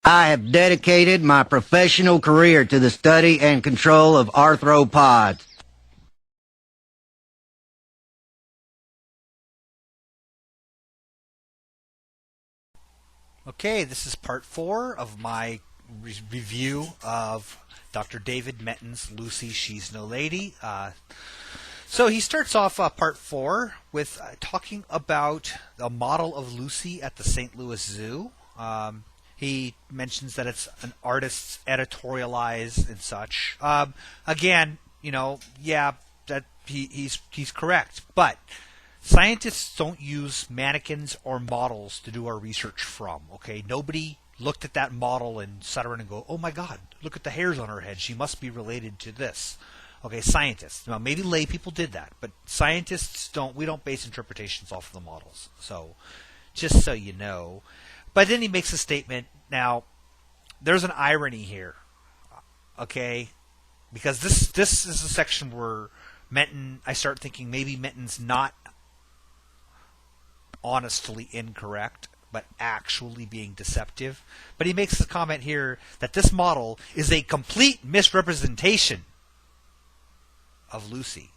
I have dedicated my professional career to the study and control of arthropods. Okay, this is part 4 of my review of Dr. David Menton's Lucy, She's No Lady. So he starts off part 4 with talking about a model of Lucy at the St. Louis Zoo. He mentions that it's an artist's editorialized and such. Again, yeah, that he's correct, but scientists don't use mannequins or models to do our research from. Okay, nobody looked at that model and sat around and go, "Oh my God, look at the hairs on her head. She must be related to this." Okay, scientists. Now, maybe lay people did that, but scientists don't. We don't base interpretations off of the models. So, just so you know. But then he makes a statement. Now, there's an irony here. Okay, because this is a section where Menton. I start thinking maybe Menton's not honestly incorrect, but actually being deceptive. But he makes the comment here that this model is a complete misrepresentation of Lucy.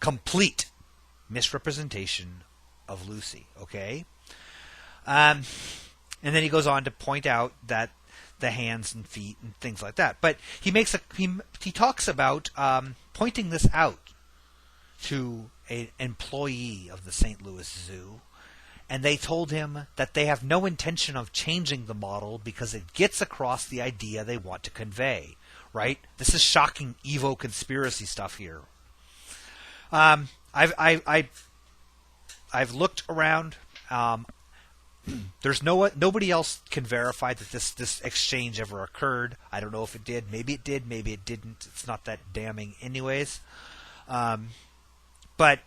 Complete misrepresentation of Lucy. Okay? And then he goes on to point out that the hands and feet and things like that. But he talks about pointing this out to an employee of the St. Louis Zoo, and they told him that they have no intention of changing the model because it gets across the idea they want to convey. Right? This is shocking Evo conspiracy stuff here. I've looked around. There's nobody else can verify that this exchange ever occurred. I don't know if it did. Maybe it did. Maybe it didn't. It's not that damning, anyways. But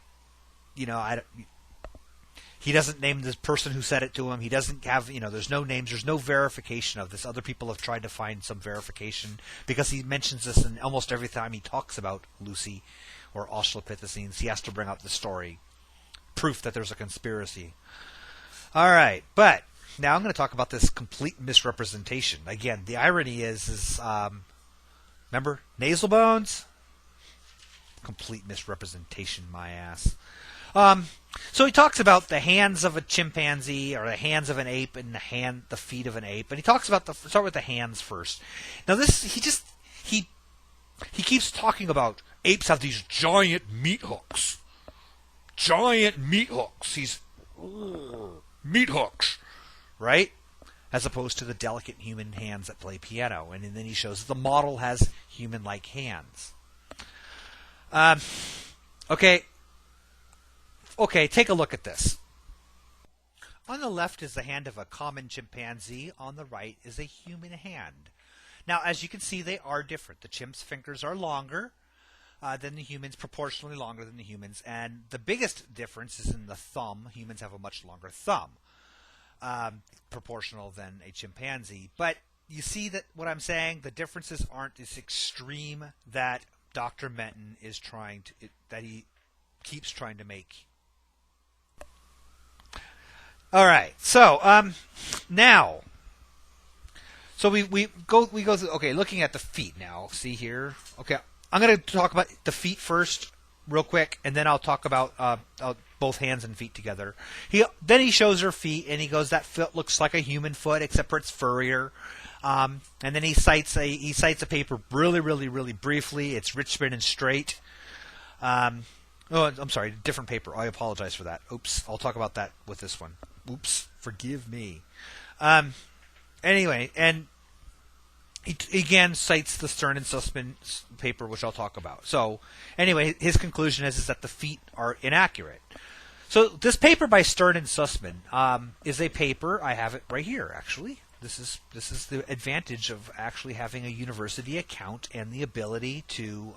he doesn't name the person who said it to him. He doesn't have, there's no names. There's no verification of this. Other people have tried to find some verification because he mentions this in almost every time he talks about Lucy or Australopithecines. He has to bring up the story, proof that there's a conspiracy. All right, but now I'm going to talk about this complete misrepresentation. Again, the irony is remember nasal bones? Complete misrepresentation, my ass. So he talks about the hands of a chimpanzee or the hands of an ape and the feet of an ape, and he talks about start with the hands first. Now he keeps talking about apes have these giant meat hooks, These meat hooks, right? As opposed to the delicate human hands that play piano, and then he shows that the model has human-like hands. Okay, take a look at this. On the left is the hand of a common chimpanzee. On the right is a human hand. Now, as you can see, they are different. The chimp's fingers are longer than the humans, proportionally longer than the humans. And the biggest difference is in the thumb. Humans have a much longer thumb, proportional than a chimpanzee. But you see that what I'm saying? The differences aren't as extreme that Dr. Menton is that he keeps trying to make. All right, so now, so we go through. Okay, looking at the feet now. See here. Okay, I'm going to talk about the feet first, real quick, and then I'll talk about both hands and feet together. Then he shows her feet, and he goes, "That foot looks like a human foot, except for it's furrier." And then he cites a paper really briefly. It's Richmond and Strait. Oh, I'm sorry, different paper. I apologize for that. Oops, I'll talk about that with this one. Oops, forgive me. Anyway, and he again cites the Stern and Sussman paper, which I'll talk about. So, anyway, his conclusion is that the feet are inaccurate. So, this paper by Stern and Sussman is a paper. I have it right here, actually. This is the advantage of actually having a university account and the ability to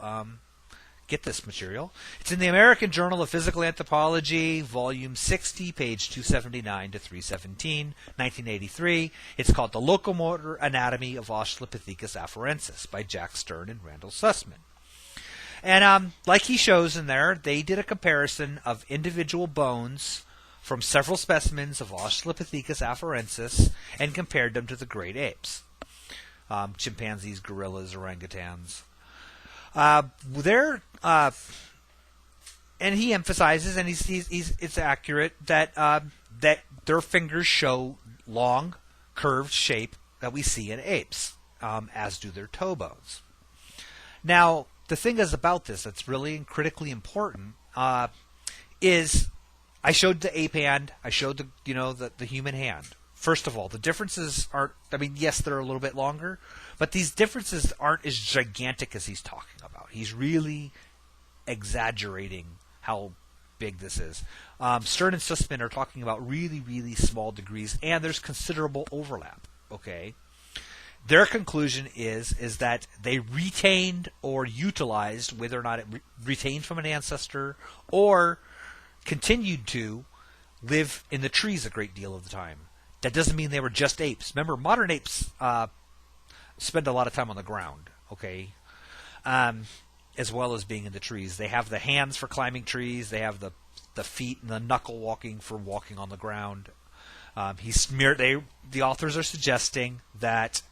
get this material. It's in the American Journal of Physical Anthropology, volume 60, page 279 to 317, 1983. It's called The Locomotor Anatomy of Australopithecus afarensis by Jack Stern and Randall Sussman. And like he shows in there, they did a comparison of individual bones from several specimens of Australopithecus afarensis and compared them to the great apes. Chimpanzees, gorillas, orangutans. And he emphasizes, and it's accurate, that that their fingers show long, curved shape that we see in apes, as do their toe bones. Now, the thing is about this that's really critically important is I showed the ape hand, I showed the human hand. First of all, the differences aren't, I mean, yes, they're a little bit longer, but these differences aren't as gigantic as he's talking about. He's really exaggerating how big this is. Stern and Sussman are talking about really, really small degrees, and there's considerable overlap, okay? Their conclusion is that they retained or utilized, whether or not it retained from an ancestor or continued to live in the trees a great deal of the time. That doesn't mean they were just apes. Remember, modern apes spend a lot of time on the ground, okay, as well as being in the trees. They have the hands for climbing trees. They have the feet and the knuckle-walking for walking on the ground. The authors are suggesting that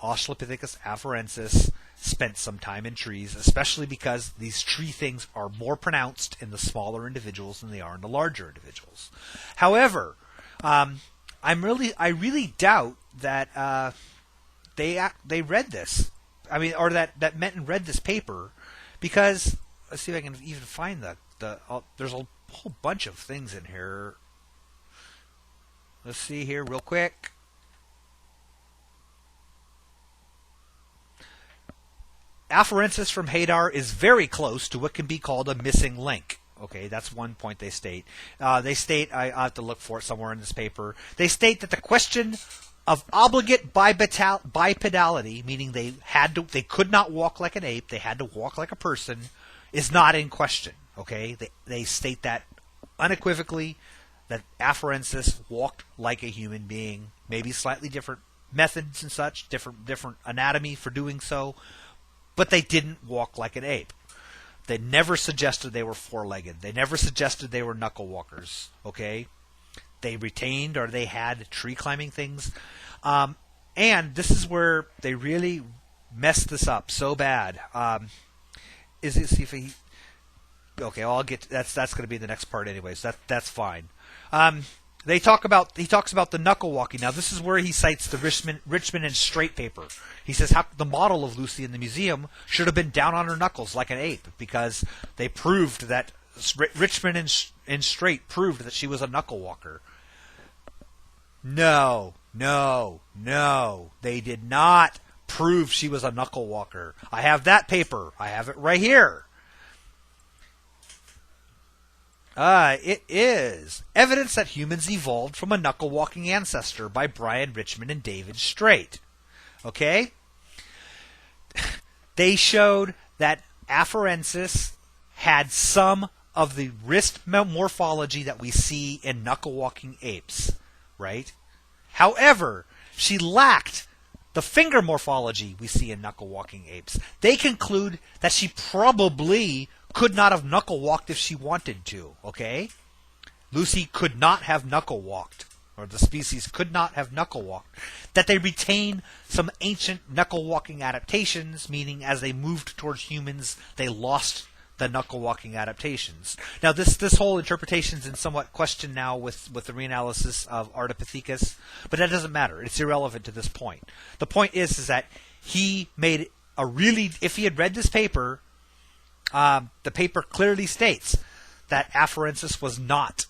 Australopithecus afarensis spent some time in trees, especially because these tree things are more pronounced in the smaller individuals than they are in the larger individuals. However, I really doubt that they read this. I mean, or that Menton read this paper, because let's see if I can even find there's a whole bunch of things in here. Let's see here real quick. Afarensis from Hadar is very close to what can be called a missing link. Okay, that's one point they state. I have to look for it somewhere in this paper. They state that the question of obligate bipedality, meaning they could not walk like an ape, they had to walk like a person, is not in question. Okay, they state that unequivocally, that afarensis walked like a human being, maybe slightly different methods and such, different anatomy for doing so, but they didn't walk like an ape. They never suggested they were four-legged. They never suggested they were knuckle walkers. Okay, they retained or they had tree climbing things, and this is where they really messed this up so bad. Okay, I'll get that's going to be the next part, anyways. That's fine. He talks about the knuckle walking. Now, this is where he cites the Richmond and Strait paper. He says how the model of Lucy in the museum should have been down on her knuckles like an ape, because they proved that Richmond and Strait proved that she was a knuckle walker. No, they did not prove she was a knuckle walker. I have that paper. I have it right here. It is Evidence That Humans Evolved from a Knuckle-Walking Ancestor by Brian Richmond and David Strait. Okay? They showed that afarensis had some of the wrist morphology that we see in knuckle-walking apes, right? However, she lacked the finger morphology we see in knuckle-walking apes. They conclude that she probably could not have knuckle-walked if she wanted to, okay? Lucy could not have knuckle-walked, or the species could not have knuckle-walked. That they retain some ancient knuckle-walking adaptations, meaning as they moved towards humans, they lost the knuckle-walking adaptations. Now, this whole interpretation is in somewhat question now with the reanalysis of Ardipithecus, but that doesn't matter. It's irrelevant to this point. The point is that he made a really, if he had read this paper, the paper clearly states that afarensis was not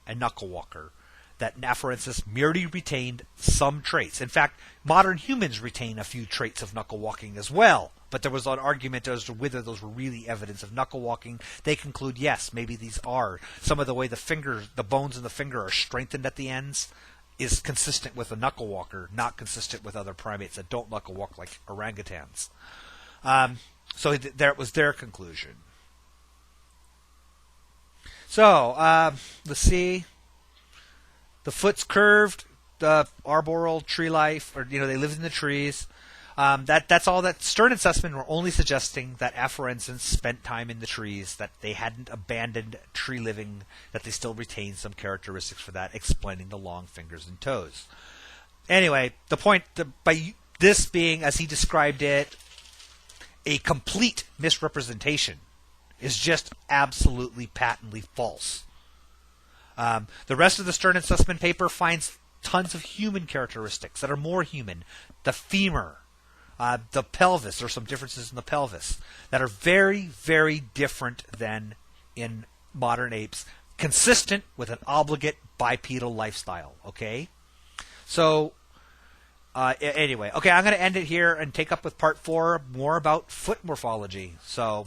a knuckle walker, that afarensis merely retained some traits. In fact, modern humans retain a few traits of knuckle walking as well, but there was an argument as to whether those were really evidence of knuckle walking. They conclude, yes, maybe these are. Some of the way the bones in the finger are strengthened at the ends is consistent with a knuckle walker, not consistent with other primates that don't knuckle walk like orangutans. So that was their conclusion. So, let's see. The foot's curved, the arboreal tree life, or, they lived in the trees. That's all. That Stern and Sussman were only suggesting that afferentsins spent time in the trees, that they hadn't abandoned tree living, that they still retained some characteristics for that, explaining the long fingers and toes. Anyway, the point, by this being, as he described it, a complete misrepresentation, is just absolutely patently false. The rest of the Stern and Sussman paper finds tons of human characteristics that are more human. The femur, the pelvis, or some differences in the pelvis that are very, very different than in modern apes, consistent with an obligate bipedal lifestyle. Okay? So, anyway, okay, I'm going to end it here and take up with part 4, more about foot morphology. So,